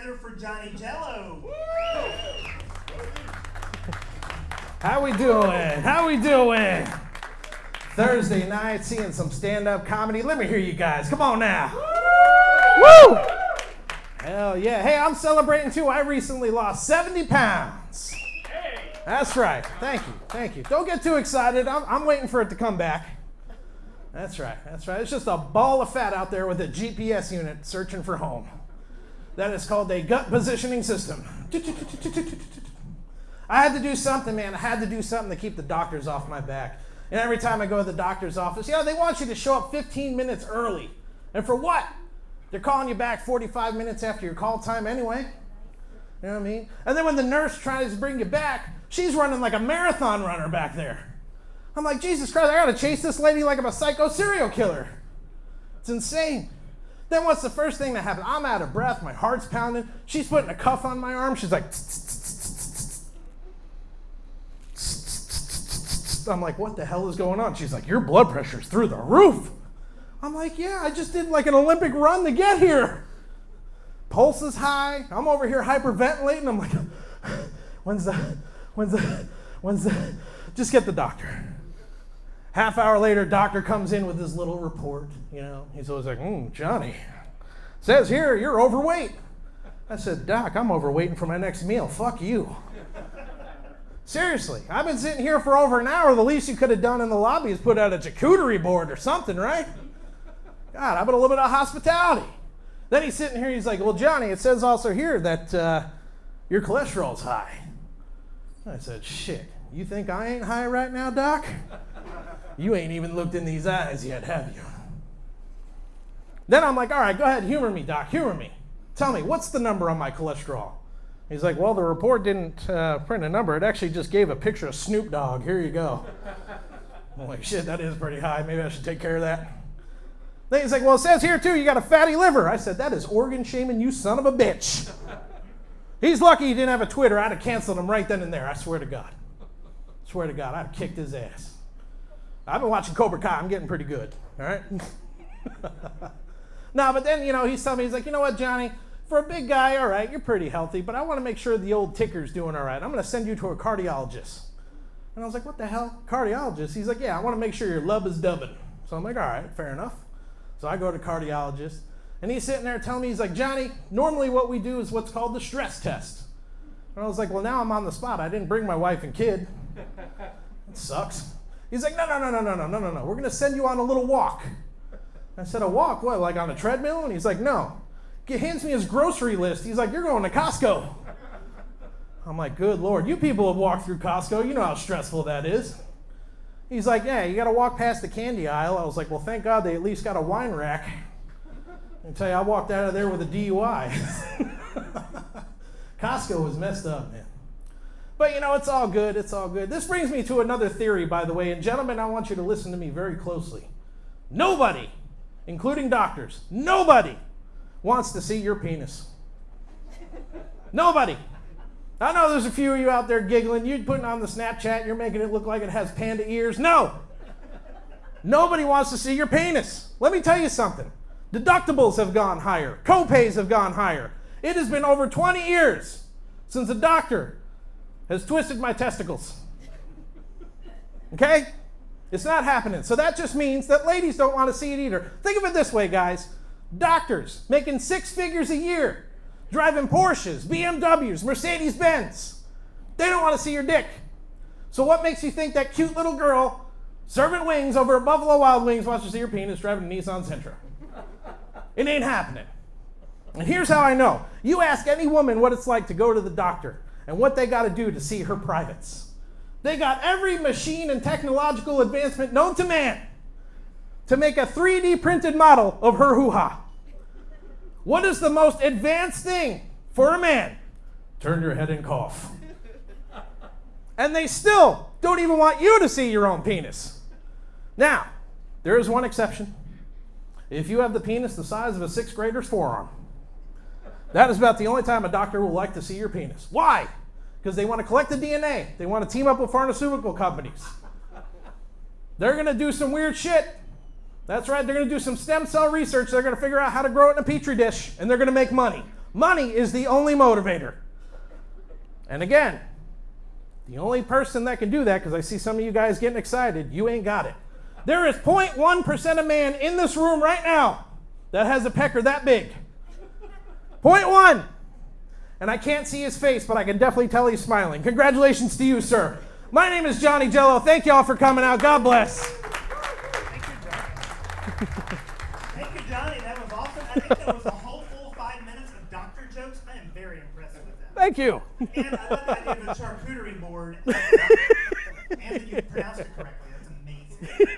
together for Johnny Jello. How we doing? How we doing? Thursday night, seeing some stand-up comedy. Let me hear you guys. Come on now. Woo! Hell yeah. Hey, I'm celebrating too. I recently lost 70 pounds. That's right. Thank you. Thank you. Don't get too excited. I'm waiting for it to come back. That's right. That's right. It's just a ball of fat out there with a GPS unit searching for home. That is called a gut positioning system. I had to do something, man. I had to do something to keep the doctors off my back. And every time I go to the doctor's office, they want you to show up 15 minutes early. And for what? They're calling you back 45 minutes after your call time anyway. You know what I mean? And then when the nurse tries to bring you back, she's running like a marathon runner back there. I'm like, Jesus Christ, I gotta chase this lady like I'm a psycho serial killer. It's insane. Then what's the first thing that happens? I'm out of breath, my heart's pounding. She's putting a cuff on my arm. She's like, I'm like, what the hell is going on? She's like, your blood pressure's through the roof. I'm like, yeah, I just did like an Olympic run to get here. Pulse is high. I'm over here hyperventilating. I'm like, when's the, just get the doctor. Half hour later, doctor comes in with his little report. He's always like, Johnny, says here you're overweight. I said, Doc, I'm overweight for my next meal. Fuck you. Seriously, I've been sitting here for over an hour. The least you could have done in the lobby is put out a charcuterie board or something, right? God, how about a little bit of hospitality? Then he's sitting here, he's like, well, Johnny, it says also here that your cholesterol's high. I said, shit, you think I ain't high right now, Doc? You ain't even looked in these eyes yet, have you? Then I'm like, all right, go ahead, humor me, Doc, humor me. Tell me, what's the number on my cholesterol? He's like, well, the report didn't print a number. It actually just gave a picture of Snoop Dogg. Here you go. I'm like, shit, that is pretty high. Maybe I should take care of that. Then he's like, well, it says here, too, you got a fatty liver. I said, that is organ shaming, you son of a bitch. He's lucky he didn't have a Twitter. I'd have canceled him right then and there. I swear to God. Swear to God, I'd have kicked his ass. I've been watching Cobra Kai. I'm getting pretty good, all right? No, but then, he's telling me, he's like, you know what, Johnny? For a big guy, all right, you're pretty healthy, but I want to make sure the old ticker's doing all right. I'm going to send you to a cardiologist. And I was like, what the hell? Cardiologist? He's like, yeah, I want to make sure your lub is dubbing. So I'm like, all right, fair enough. So I go to cardiologist, and he's sitting there telling me, he's like, Johnny, normally what we do is what's called the stress test. And I was like, well, now I'm on the spot. I didn't bring my wife and kid. That sucks. He's like, no. We're going to send you on a little walk. I said, a walk? What, like on a treadmill? And he's like, no. He hands me his grocery list. He's like, you're going to Costco. I'm like, good Lord. You people have walked through Costco. You know how stressful that is. He's like, yeah, you got to walk past the candy aisle. I was like, well, thank God they at least got a wine rack. I tell you, I walked out of there with a DUI. Costco was messed up, man. But, it's all good. It's all good. This brings me to another theory, by the way. And gentlemen, I want you to listen to me very closely. Nobody, including doctors, nobody wants to see your penis. Nobody. I know there's a few of you out there giggling. You're putting on the Snapchat. You're making it look like it has panda ears. No. Nobody wants to see your penis. Let me tell you something. Deductibles have gone higher. Co-pays have gone higher. It has been over 20 years since a doctor has twisted my testicles. Okay? It's not happening. So that just means that ladies don't want to see it either. Think of it this way, guys. Doctors making 6 figures a year, driving Porsches, BMWs, Mercedes-Benz. They don't want to see your dick. So what makes you think that cute little girl serving wings over at Buffalo Wild Wings wants to see your penis driving a Nissan Sentra? It ain't happening. And here's how I know. You ask any woman what it's like to go to the doctor and what they got to do to see her privates. They got every machine and technological advancement known to man to make a 3D printed model of her hoo-ha. What is the most advanced thing for a man? Turn your head and cough. And they still don't even want you to see your own penis. Now, there is one exception. If you have the penis the size of a 6th grader's forearm, that is about the only time a doctor will like to see your penis. Why? Because they want to collect the DNA. They want to team up with pharmaceutical companies. They're going to do some weird shit. That's right, they're going to do some stem cell research. They're going to figure out how to grow it in a petri dish, and they're going to make money. Money is the only motivator. And again, the only person that can do that, because I see some of you guys getting excited, you ain't got it. There is 0.1% of man in this room right now that has a pecker that big. 0.1. And I can't see his face, but I can definitely tell he's smiling. Congratulations to you, sir. My name is Johnny Jello. Thank y'all for coming out. God bless. Thank you, Johnny. Thank you, Johnny. That was awesome. I think there was a whole full 5 minutes of doctor jokes. I am very impressed with that. Thank you. And I love the idea of a charcuterie board.